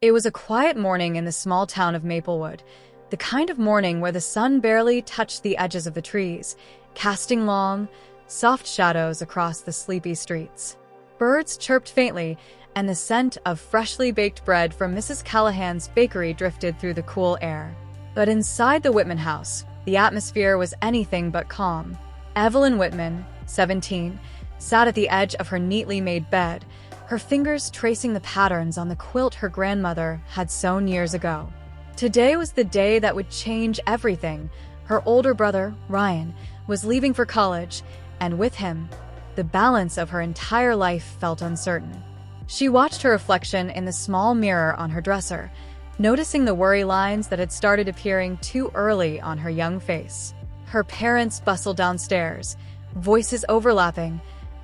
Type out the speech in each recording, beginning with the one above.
It was a quiet morning in the small town of Maplewood, the kind of morning where the sun barely touched the edges of the trees, casting long, soft shadows across the sleepy streets. Birds chirped faintly, and the scent of freshly baked bread from Mrs. Callahan's bakery drifted through the cool air. But inside the Whitman house, the atmosphere was anything but calm. Evelyn Whitman, 17, sat at the edge of her neatly made bed, her fingers tracing the patterns on the quilt her grandmother had sewn years ago. Today was the day that would change everything. Her older brother, Ryan, was leaving for college, and with him, the balance of her entire life felt uncertain. She watched her reflection in the small mirror on her dresser, noticing the worry lines that had started appearing too early on her young face. Her parents bustled downstairs, voices overlapping,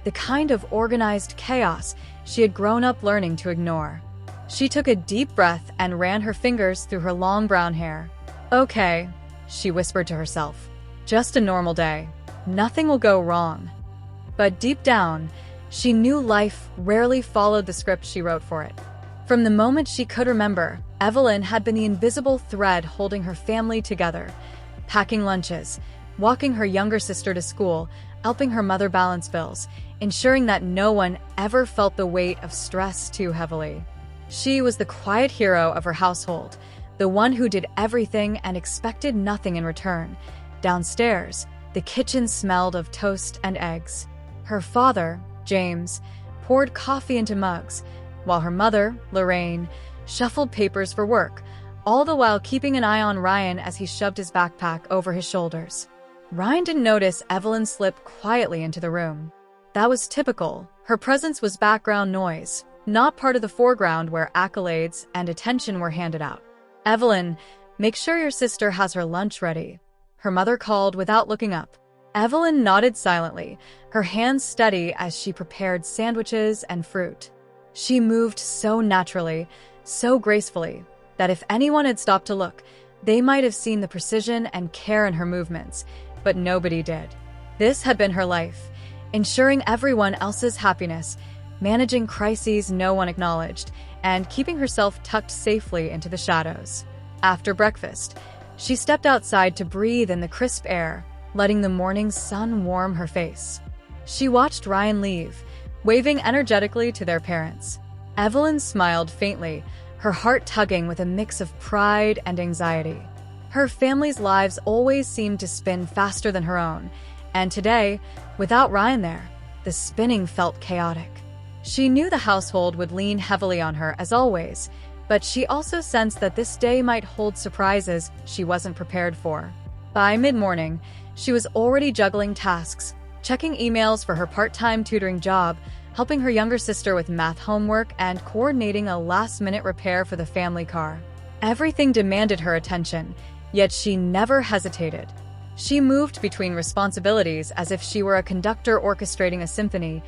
the kind of organized chaos she had grown up learning to ignore. She took a deep breath and ran her fingers through her long brown hair. "Okay," she whispered to herself. "Just a normal day. Nothing will go wrong." But deep down, she knew life rarely followed the script she wrote for it. From the moment she could remember, Evelyn had been the invisible thread holding her family together, packing lunches, walking her younger sister to school, helping her mother balance bills, ensuring that no one ever felt the weight of stress too heavily. She was the quiet hero of her household, the one who did everything and expected nothing in return. Downstairs, the kitchen smelled of toast and eggs. Her father, James, poured coffee into mugs, while her mother, Lorraine, shuffled papers for work, all the while keeping an eye on Ryan as he shoved his backpack over his shoulders. Ryan didn't notice Evelyn slip quietly into the room. That was typical. Her presence was background noise, not part of the foreground where accolades and attention were handed out. "Evelyn, make sure your sister has her lunch ready," her mother called without looking up. Evelyn nodded silently, her hands steady as she prepared sandwiches and fruit. She moved so naturally, so gracefully, that if anyone had stopped to look, they might have seen the precision and care in her movements, but nobody did. This had been her life, ensuring everyone else's happiness, managing crises no one acknowledged, and keeping herself tucked safely into the shadows. After breakfast, she stepped outside to breathe in the crisp air, letting the morning sun warm her face. She watched Ryan leave, waving energetically to their parents. Evelyn smiled faintly, her heart tugging with a mix of pride and anxiety. Her family's lives always seemed to spin faster than her own, and today, without Ryan there, the spinning felt chaotic. She knew the household would lean heavily on her as always, but she also sensed that this day might hold surprises she wasn't prepared for. By mid-morning, she was already juggling tasks, checking emails for her part-time tutoring job, helping her younger sister with math homework, and coordinating a last-minute repair for the family car. Everything demanded her attention, yet she never hesitated. She moved between responsibilities as if she were a conductor orchestrating a symphony,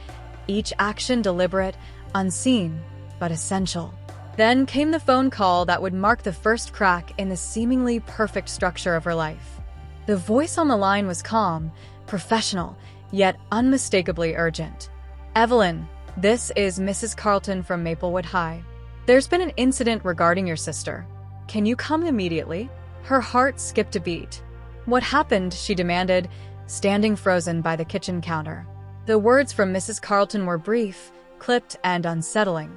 each action deliberate, unseen, but essential. Then came the phone call that would mark the first crack in the seemingly perfect structure of her life. The voice on the line was calm, professional, yet unmistakably urgent. "Evelyn, this is Mrs. Carlton from Maplewood High. There's been an incident regarding your sister. Can you come immediately?" Her heart skipped a beat. "What happened?" she demanded, standing frozen by the kitchen counter. The words from Mrs. Carlton were brief, clipped, and unsettling.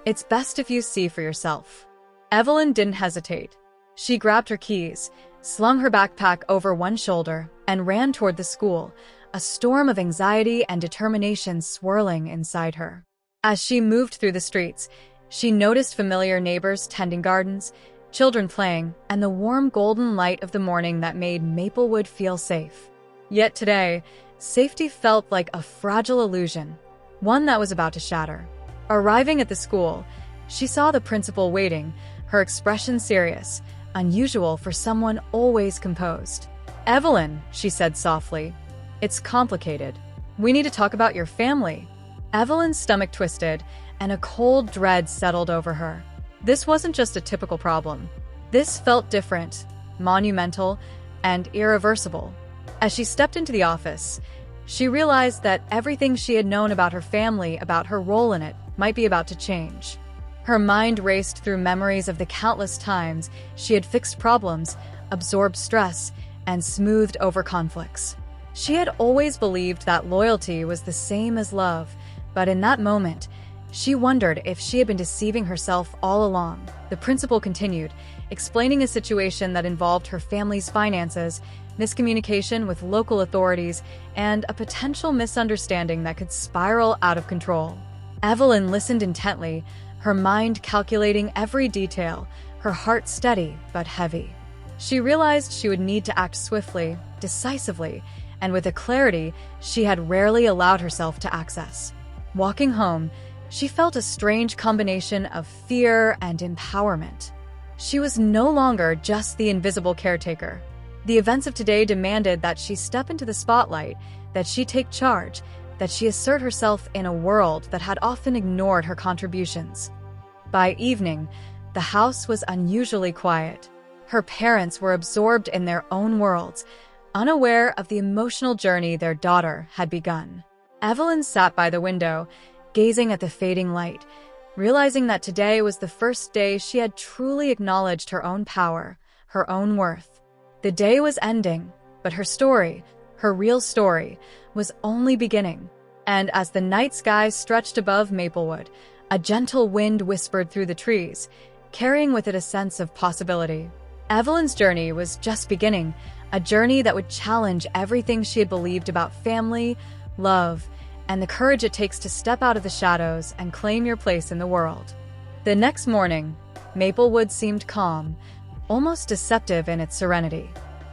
"It's best if you see for yourself." Evelyn didn't hesitate. She grabbed her keys, slung her backpack over one shoulder, and ran toward the school, a storm of anxiety and determination swirling inside her. As she moved through the streets, she noticed familiar neighbors tending gardens, children playing, and the warm golden light of the morning that made Maplewood feel safe. Yet today, safety felt like a fragile illusion, one that was about to shatter. Arriving at the school, she saw the principal waiting, her expression serious, unusual for someone always composed. "Evelyn," she said softly, "it's complicated. We need to talk about your family." Evelyn's stomach twisted, and a cold dread settled over her. This wasn't just a typical problem. This felt different, monumental, and irreversible. As she stepped into the office, she realized that everything she had known about her family, about her role in it, might be about to change. Her mind raced through memories of the countless times she had fixed problems, absorbed stress, and smoothed over conflicts. She had always believed that loyalty was the same as love, but in that moment, she wondered if she had been deceiving herself all along. The principal continued, explaining a situation that involved her family's finances, miscommunication with local authorities, and a potential misunderstanding that could spiral out of control. Evelyn listened intently, her mind calculating every detail, her heart steady but heavy. She realized she would need to act swiftly, decisively, and with a clarity she had rarely allowed herself to access. Walking home, she felt a strange combination of fear and empowerment. She was no longer just the invisible caretaker. The events of today demanded that she step into the spotlight, that she take charge, that she assert herself in a world that had often ignored her contributions. By evening, the house was unusually quiet. Her parents were absorbed in their own worlds, unaware of the emotional journey their daughter had begun. Evelyn sat by the window, gazing at the fading light, realizing that today was the first day she had truly acknowledged her own power, her own worth. The day was ending, but her story, her real story, was only beginning. And as the night sky stretched above Maplewood, a gentle wind whispered through the trees, carrying with it a sense of possibility. Evelyn's journey was just beginning, a journey that would challenge everything she had believed about family, love, and the courage it takes to step out of the shadows and claim your place in the world. The next morning, Maplewood seemed calm, almost deceptive in its serenity.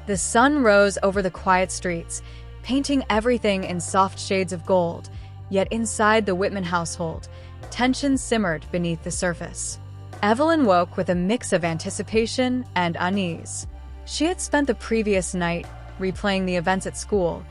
The sun rose over the quiet streets, painting everything in soft shades of gold, yet inside the Whitman household, tension simmered beneath the surface. Evelyn woke with a mix of anticipation and unease. She had spent the previous night replaying the events at school,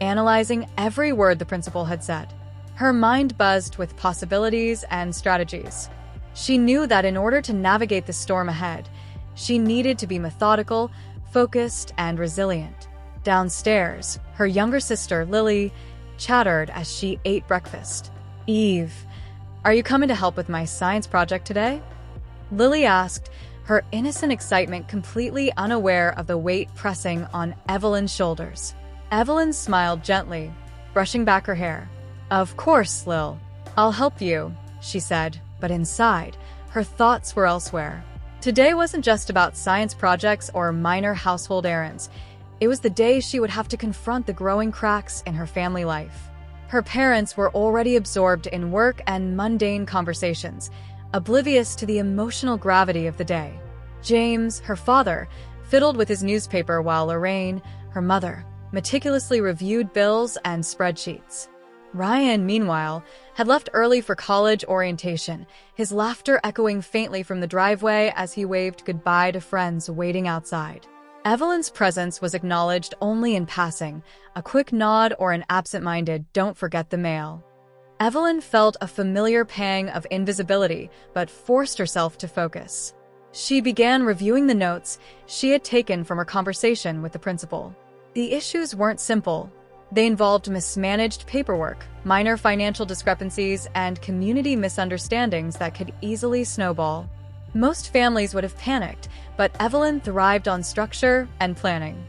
analyzing every word the principal had said. Her mind buzzed with possibilities and strategies. She knew that in order to navigate the storm ahead, she needed to be methodical, focused, and resilient. Downstairs, her younger sister, Lily, chattered as she ate breakfast. "Eve, are you coming to help with my science project today?" Lily asked, her innocent excitement completely unaware of the weight pressing on Evelyn's shoulders. Evelyn smiled gently, brushing back her hair. "Of course, Lil. I'll help you," she said, but inside, her thoughts were elsewhere. Today wasn't just about science projects or minor household errands. It was the day she would have to confront the growing cracks in her family life. Her parents were already absorbed in work and mundane conversations, oblivious to the emotional gravity of the day. James, her father, fiddled with his newspaper while Lorraine, her mother, meticulously reviewed bills and spreadsheets. Ryan, meanwhile, had left early for college orientation, his laughter echoing faintly from the driveway as he waved goodbye to friends waiting outside. Evelyn's presence was acknowledged only in passing, a quick nod or an absent-minded "don't forget the mail." Evelyn felt a familiar pang of invisibility, but forced herself to focus. She began reviewing the notes she had taken from her conversation with the principal. The issues weren't simple. They involved mismanaged paperwork, minor financial discrepancies, and community misunderstandings that could easily snowball. Most families would have panicked, but Evelyn thrived on structure and planning.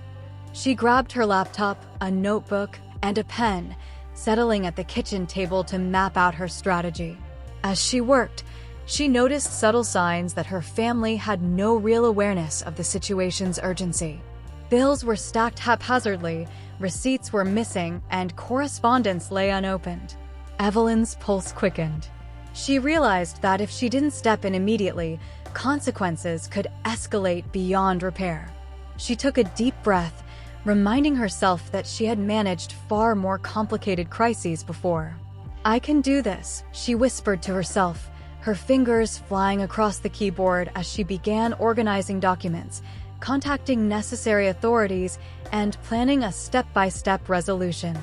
She grabbed her laptop, a notebook, and a pen, settling at the kitchen table to map out her strategy. As she worked, she noticed subtle signs that her family had no real awareness of the situation's urgency. Bills were stacked haphazardly, receipts were missing, and correspondence lay unopened. Evelyn's pulse quickened. She realized that if she didn't step in immediately, consequences could escalate beyond repair. She took a deep breath, reminding herself that she had managed far more complicated crises before. "I can do this," she whispered to herself, her fingers flying across the keyboard as she began organizing documents, contacting necessary authorities, and planning a step-by-step resolution.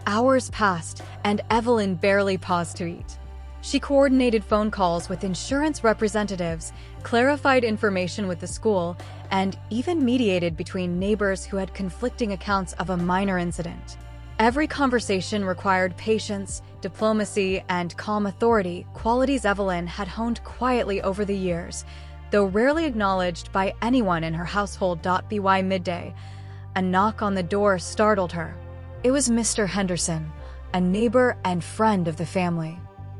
Hours passed, and Evelyn barely paused to eat. She coordinated phone calls with insurance representatives, clarified information with the school, and even mediated between neighbors who had conflicting accounts of a minor incident. Every conversation required patience, diplomacy, and calm authority, qualities Evelyn had honed quietly over the years, though rarely acknowledged by anyone in her household. By midday, a knock on the door startled her. It was Mr. Henderson, a neighbor and friend of the family.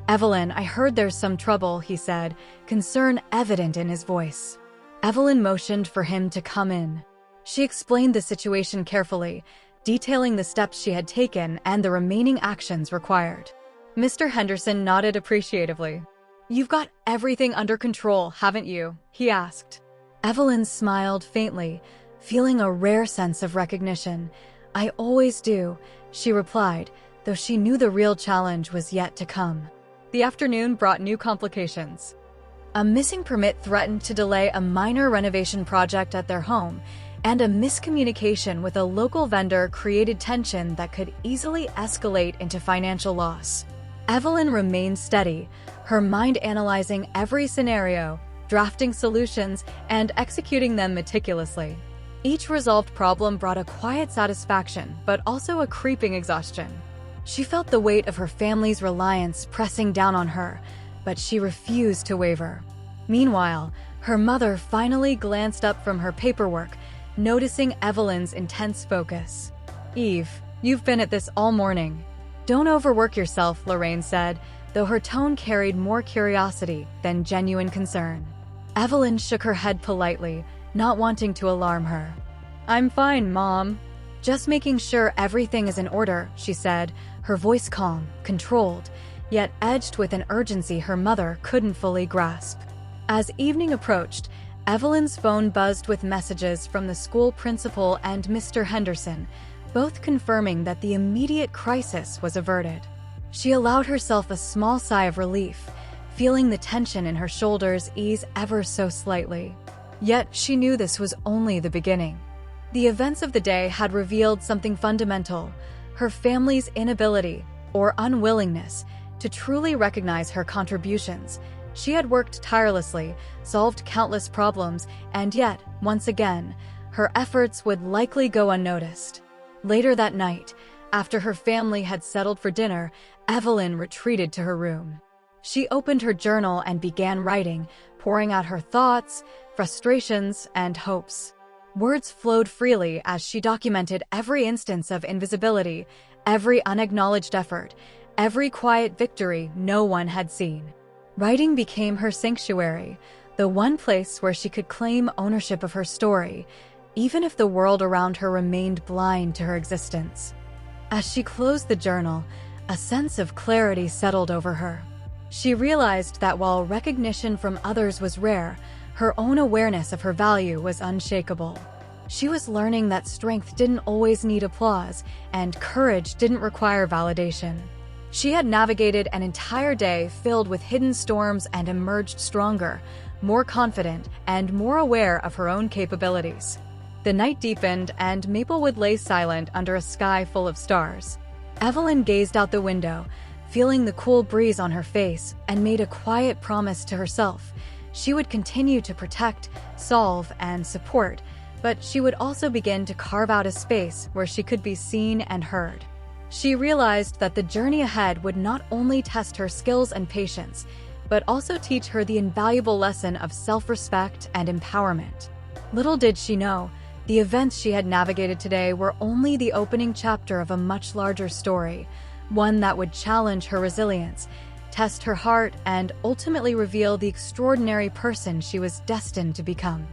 "Evelyn, I heard there's some trouble," he said, concern evident in his voice. Evelyn motioned for him to come in. She explained the situation carefully, detailing the steps she had taken and the remaining actions required. Mr. Henderson nodded appreciatively. "You've got everything under control, haven't you?" he asked. Evelyn smiled faintly, feeling a rare sense of recognition. "I always do," she replied, though she knew the real challenge was yet to come. The afternoon brought new complications. A missing permit threatened to delay a minor renovation project at their home, and a miscommunication with a local vendor created tension that could easily escalate into financial loss. Evelyn remained steady, her mind analyzing every scenario, drafting solutions, and executing them meticulously. Each resolved problem brought a quiet satisfaction, but also a creeping exhaustion. She felt the weight of her family's reliance pressing down on her, but she refused to waver. Meanwhile, her mother finally glanced up from her paperwork, noticing Evelyn's intense focus. "Eve, you've been at this all morning." "Don't overwork yourself," Lorraine said, though her tone carried more curiosity than genuine concern. Evelyn shook her head politely, not wanting to alarm her. "I'm fine, Mom. Just making sure everything is in order," she said, her voice calm, controlled, yet edged with an urgency her mother couldn't fully grasp. As evening approached, Evelyn's phone buzzed with messages from the school principal and Mr. Henderson, both confirming that the immediate crisis was averted. She allowed herself a small sigh of relief, feeling the tension in her shoulders ease ever so slightly. Yet she knew this was only the beginning. The events of the day had revealed something fundamental: her family's inability, or unwillingness, to truly recognize her contributions. She had worked tirelessly, solved countless problems, and yet, once again, her efforts would likely go unnoticed. Later that night, after her family had settled for dinner, Evelyn retreated to her room. She opened her journal and began writing, pouring out her thoughts, frustrations, and hopes. Words flowed freely as she documented every instance of invisibility, every unacknowledged effort, every quiet victory no one had seen. Writing became her sanctuary, the one place where she could claim ownership of her story, even if the world around her remained blind to her existence. As she closed the journal, a sense of clarity settled over her. She realized that while recognition from others was rare, her own awareness of her value was unshakable. She was learning that strength didn't always need applause, and courage didn't require validation. She had navigated an entire day filled with hidden storms and emerged stronger, more confident, and more aware of her own capabilities. The night deepened, and Maplewood lay silent under a sky full of stars. Evelyn gazed out the window, feeling the cool breeze on her face, and made a quiet promise to herself. She would continue to protect, solve, and support, but she would also begin to carve out a space where she could be seen and heard. She realized that the journey ahead would not only test her skills and patience, but also teach her the invaluable lesson of self-respect and empowerment. Little did she know, the events she had navigated today were only the opening chapter of a much larger story, one that would challenge her resilience, test her heart, and ultimately reveal the extraordinary person she was destined to become.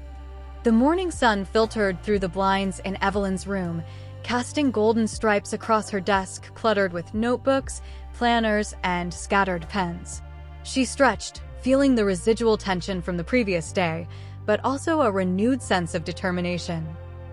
The morning sun filtered through the blinds in Evelyn's room, casting golden stripes across her desk cluttered with notebooks, planners, and scattered pens. She stretched, feeling the residual tension from the previous day, but also a renewed sense of determination.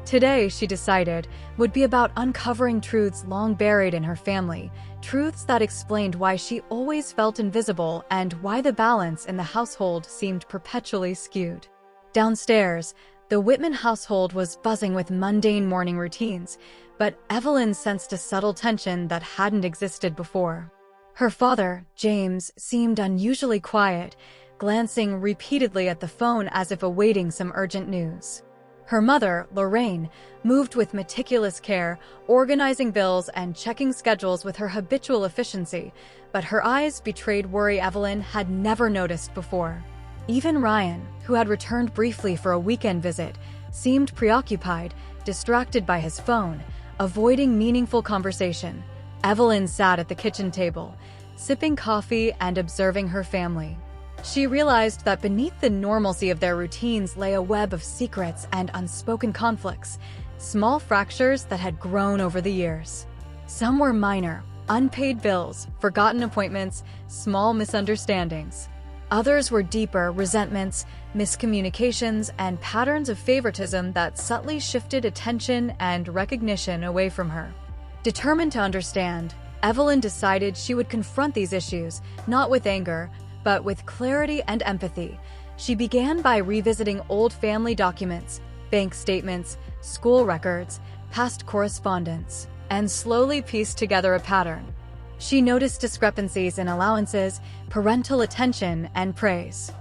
Today, she decided, would be about uncovering truths long buried in her family, truths that explained why she always felt invisible and why the balance in the household seemed perpetually skewed. Downstairs, the Whitman household was buzzing with mundane morning routines, but Evelyn sensed a subtle tension that hadn't existed before. Her father, James, seemed unusually quiet, glancing repeatedly at the phone as if awaiting some urgent news. Her mother, Lorraine, moved with meticulous care, organizing bills and checking schedules with her habitual efficiency, but her eyes betrayed worry Evelyn had never noticed before. Even Ryan, who had returned briefly for a weekend visit, seemed preoccupied, distracted by his phone, avoiding meaningful conversation. Evelyn sat at the kitchen table, sipping coffee and observing her family. She realized that beneath the normalcy of their routines lay a web of secrets and unspoken conflicts, small fractures that had grown over the years. Some were minor, unpaid bills, forgotten appointments, small misunderstandings. Others were deeper resentments, miscommunications, and patterns of favoritism that subtly shifted attention and recognition away from her. Determined to understand, Evelyn decided she would confront these issues, not with anger, but with clarity and empathy. She began by revisiting old family documents, bank statements, school records, past correspondence, and slowly pieced together a pattern. She noticed discrepancies in allowances, parental attention, and praise.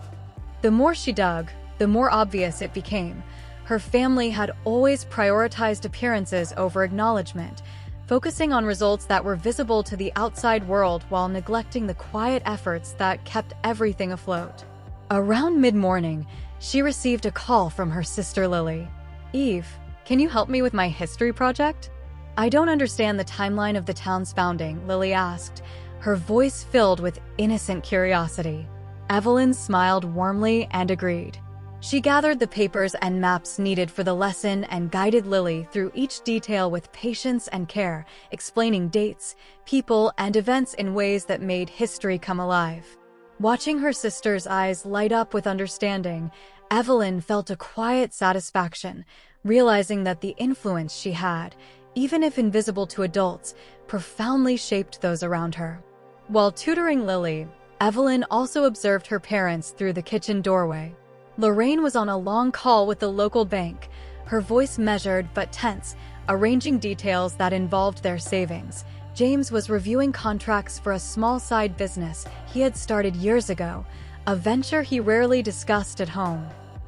The more she dug, the more obvious it became. Her family had always prioritized appearances over acknowledgement, focusing on results that were visible to the outside world while neglecting the quiet efforts that kept everything afloat. Around mid-morning, she received a call from her sister Lily. "Eve, can you help me with my history project?" "I don't understand the timeline of the town's founding," Lily asked, her voice filled with innocent curiosity. Evelyn smiled warmly and agreed. She gathered the papers and maps needed for the lesson and guided Lily through each detail with patience and care, explaining dates, people, and events in ways that made history come alive. Watching her sister's eyes light up with understanding, Evelyn felt a quiet satisfaction, realizing that the influence she had, even if invisible to adults, profoundly shaped those around her. While tutoring Lily, Evelyn also observed her parents through the kitchen doorway. Lorraine was on a long call with the local bank, her voice measured but tense, arranging details that involved their savings. James was reviewing contracts for a small side business he had started years ago, a venture he rarely discussed at home.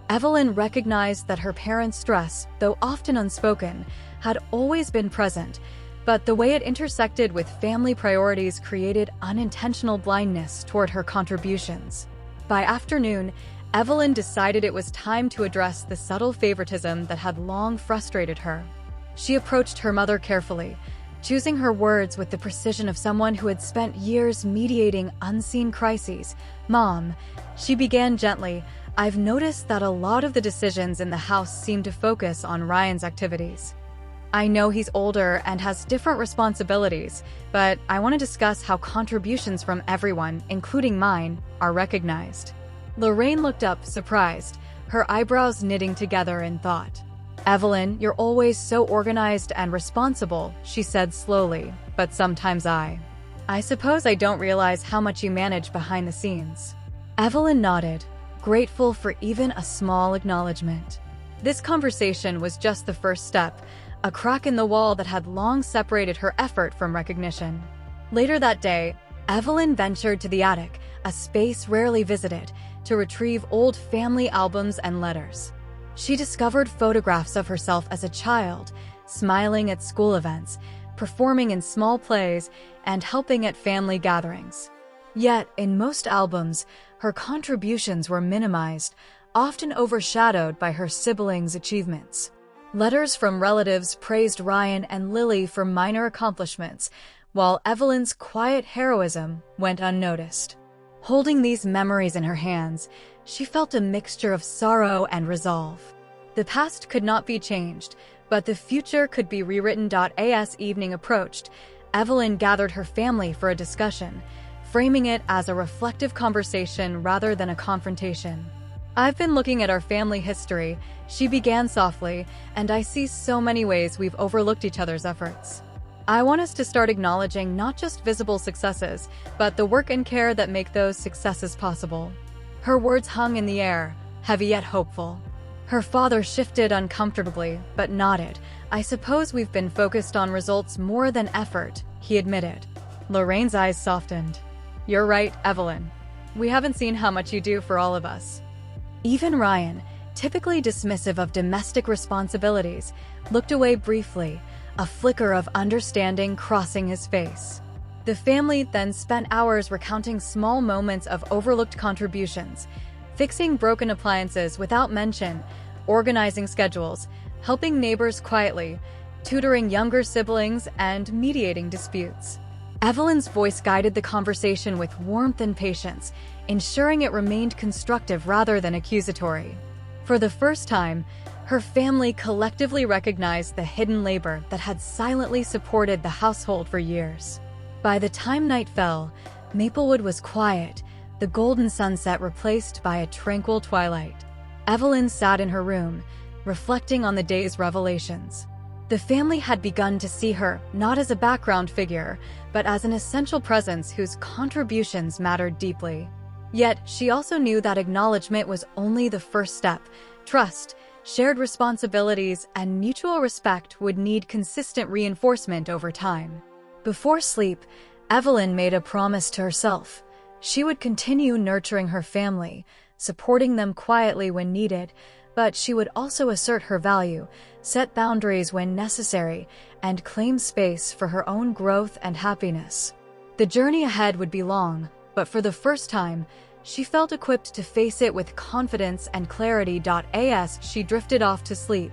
Evelyn recognized that her parents' stress, though often unspoken, had always been present, but the way it intersected with family priorities created unintentional blindness toward her contributions. By afternoon, Evelyn decided it was time to address the subtle favoritism that had long frustrated her. She approached her mother carefully, choosing her words with the precision of someone who had spent years mediating unseen crises. "Mom," she began gently, "I've noticed that a lot of the decisions in the house seem to focus on Ryan's activities. I know he's older and has different responsibilities, but I want to discuss how contributions from everyone, including mine, are recognized." Lorraine looked up, surprised, her eyebrows knitting together in thought. "Evelyn, you're always so organized and responsible," she said slowly, "but sometimes I suppose I don't realize how much you manage behind the scenes." Evelyn nodded, grateful for even a small acknowledgement. This conversation was just the first step, a crack in the wall that had long separated her effort from recognition. Later that day, Evelyn ventured to the attic, a space rarely visited, to retrieve old family albums and letters. She discovered photographs of herself as a child, smiling at school events, performing in small plays, and helping at family gatherings. Yet, in most albums, her contributions were minimized, often overshadowed by her siblings' achievements. Letters from relatives praised Ryan and Lily for minor accomplishments, while Evelyn's quiet heroism went unnoticed. Holding these memories in her hands, she felt a mixture of sorrow and resolve. The past could not be changed, but the future could be rewritten. As evening approached, Evelyn gathered her family for a discussion, framing it as a reflective conversation rather than a confrontation. "I've been looking at our family history," she began softly, "and I see so many ways we've overlooked each other's efforts. I want us to start acknowledging not just visible successes, but the work and care that make those successes possible." Her words hung in the air, heavy yet hopeful. Her father shifted uncomfortably, but nodded. "I suppose we've been focused on results more than effort," he admitted. Lorraine's eyes softened. "You're right, Evelyn. We haven't seen how much you do for all of us." Even Ryan, typically dismissive of domestic responsibilities, looked away briefly, a flicker of understanding crossing his face. The family then spent hours recounting small moments of overlooked contributions, fixing broken appliances without mention, organizing schedules, helping neighbors quietly, tutoring younger siblings, and mediating disputes. Evelyn's voice guided the conversation with warmth and patience, ensuring it remained constructive rather than accusatory. For the first time, her family collectively recognized the hidden labor that had silently supported the household for years. By the time night fell, Maplewood was quiet, the golden sunset replaced by a tranquil twilight. Evelyn sat in her room, reflecting on the day's revelations. The family had begun to see her not as a background figure, but as an essential presence whose contributions mattered deeply. Yet, she also knew that acknowledgement was only the first step. Trust, shared responsibilities, and mutual respect would need consistent reinforcement over time. Before sleep, Evelyn made a promise to herself. She would continue nurturing her family, supporting them quietly when needed, but she would also assert her value, set boundaries when necessary, and claim space for her own growth and happiness. The journey ahead would be long, but for the first time, she felt equipped to face it with confidence and clarity. As she drifted off to sleep,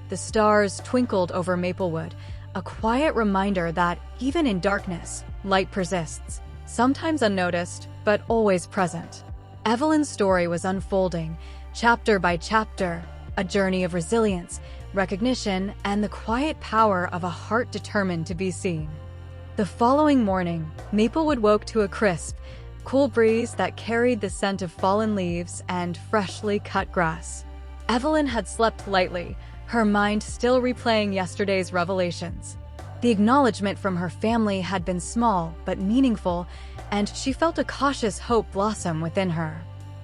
the stars twinkled over Maplewood, a quiet reminder that, even in darkness, light persists, sometimes unnoticed, but always present. Evelyn's story was unfolding, chapter by chapter, a journey of resilience, recognition, and the quiet power of a heart determined to be seen. The following morning, Maplewood woke to a crisp, cool breeze that carried the scent of fallen leaves and freshly cut grass. Evelyn had slept lightly, her mind still replaying yesterday's revelations. The acknowledgement from her family had been small but meaningful, and she felt a cautious hope blossom within her.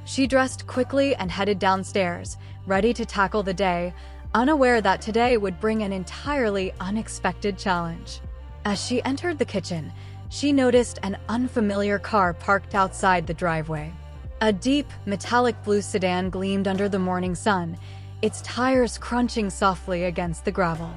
She dressed quickly and headed downstairs, ready to tackle the day, unaware that today would bring an entirely unexpected challenge. As she entered the kitchen, she noticed an unfamiliar car parked outside the driveway. A deep, metallic blue sedan gleamed under the morning sun, its tires crunching softly against the gravel.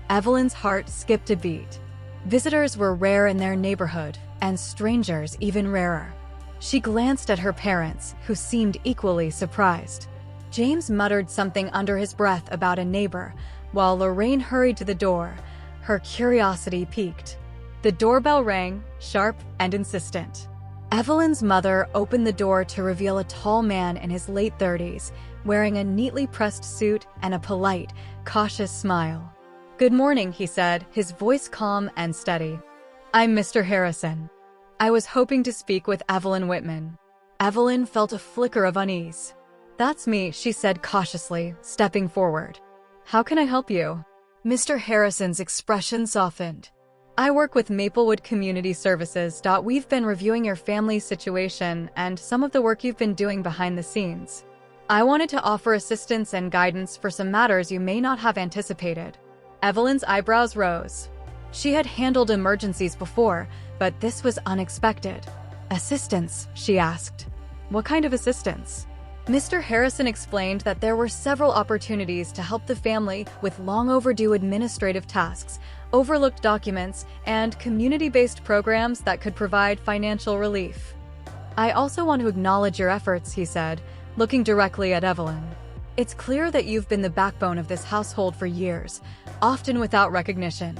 Evelyn's heart skipped a beat. Visitors were rare in their neighborhood, and strangers even rarer. She glanced at her parents, who seemed equally surprised. James muttered something under his breath about a neighbor, while Lorraine hurried to the door, her curiosity piqued. The doorbell rang, sharp and insistent. Evelyn's mother opened the door to reveal a tall man in his late 30s, wearing a neatly pressed suit and a polite, cautious smile. "Good morning," he said, his voice calm and steady. "I'm Mr. Harrison. I was hoping to speak with Evelyn Whitman." Evelyn felt a flicker of unease. "That's me," she said cautiously, stepping forward. "How can I help you?" Mr. Harrison's expression softened. "I work with Maplewood Community Services. We've been reviewing your family's situation and some of the work you've been doing behind the scenes. I wanted to offer assistance and guidance for some matters you may not have anticipated." Evelyn's eyebrows rose. She had handled emergencies before, but this was unexpected. "Assistance?" she asked. "What kind of assistance?" Mr. Harrison explained that there were several opportunities to help the family with long overdue administrative tasks, overlooked documents, and community-based programs that could provide financial relief. "I also want to acknowledge your efforts," he said, looking directly at Evelyn. "It's clear that you've been the backbone of this household for years, often without recognition.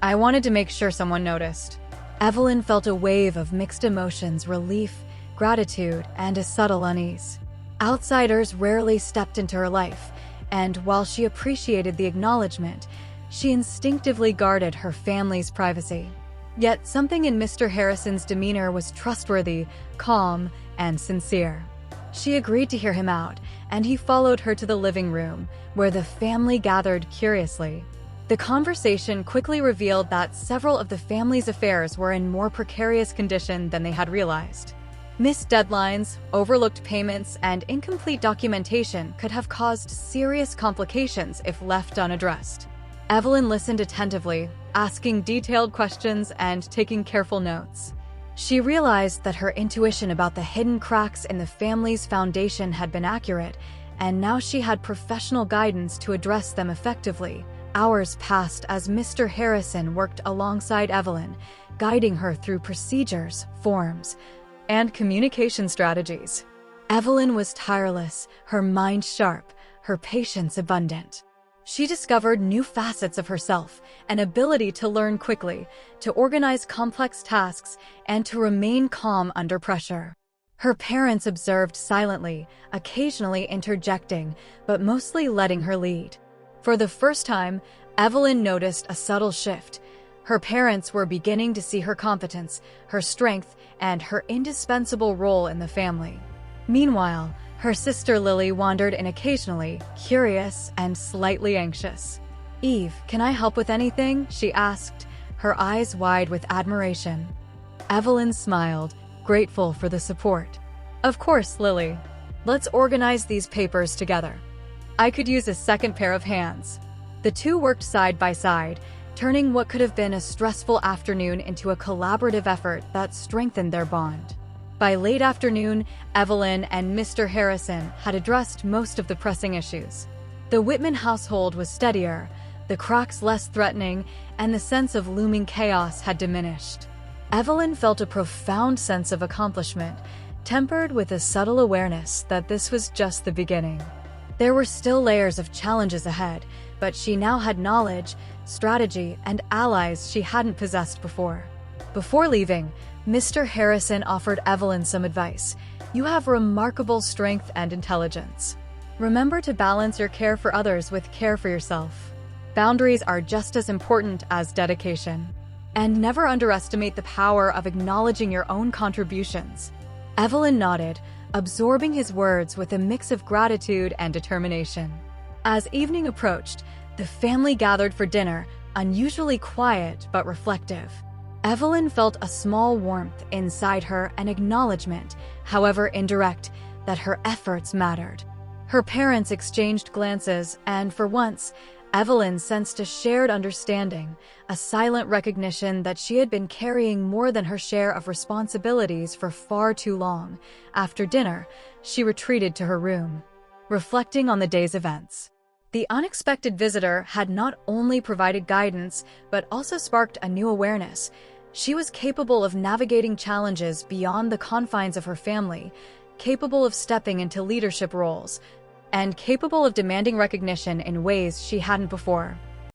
I wanted to make sure someone noticed." Evelyn felt a wave of mixed emotions: relief, gratitude, and a subtle unease. Outsiders rarely stepped into her life, and while she appreciated the acknowledgement, she instinctively guarded her family's privacy. Yet something in Mr. Harrison's demeanor was trustworthy, calm, and sincere. She agreed to hear him out, and he followed her to the living room, where the family gathered curiously. The conversation quickly revealed that several of the family's affairs were in more precarious condition than they had realized. Missed deadlines, overlooked payments, and incomplete documentation could have caused serious complications if left unaddressed. Evelyn listened attentively, asking detailed questions and taking careful notes. She realized that her intuition about the hidden cracks in the family's foundation had been accurate, and now she had professional guidance to address them effectively. Hours passed as Mr. Harrison worked alongside Evelyn, guiding her through procedures, forms, and communication strategies. Evelyn was tireless, her mind sharp, her patience abundant. She discovered new facets of herself, an ability to learn quickly, to organize complex tasks, and to remain calm under pressure. Her parents observed silently, occasionally interjecting, but mostly letting her lead. For the first time, Evelyn noticed a subtle shift. Her parents were beginning to see her competence, her strength, and her indispensable role in the family. Meanwhile, her sister Lily wandered in occasionally, curious and slightly anxious. "Eve, can I help with anything?" she asked, her eyes wide with admiration. Evelyn smiled, grateful for the support. "Of course, Lily. Let's organize these papers together. I could use a second pair of hands." The two worked side by side, turning what could have been a stressful afternoon into a collaborative effort that strengthened their bond. By late afternoon, Evelyn and Mr. Harrison had addressed most of the pressing issues. The Whitman household was steadier, the cracks less threatening, and the sense of looming chaos had diminished. Evelyn felt a profound sense of accomplishment, tempered with a subtle awareness that this was just the beginning. There were still layers of challenges ahead, but she now had knowledge, strategy, and allies she hadn't possessed before. Before leaving, Mr. Harrison offered Evelyn some advice. "You have remarkable strength and intelligence. Remember to balance your care for others with care for yourself. Boundaries are just as important as dedication. And never underestimate the power of acknowledging your own contributions." Evelyn nodded, absorbing his words with a mix of gratitude and determination. As evening approached, the family gathered for dinner, unusually quiet but reflective. Evelyn felt a small warmth inside her, an acknowledgement, however indirect, that her efforts mattered. Her parents exchanged glances, and for once, Evelyn sensed a shared understanding, a silent recognition that she had been carrying more than her share of responsibilities for far too long. After dinner, she retreated to her room, reflecting on the day's events. The unexpected visitor had not only provided guidance, but also sparked a new awareness. She was capable of navigating challenges beyond the confines of her family, capable of stepping into leadership roles, and capable of demanding recognition in ways she hadn't before.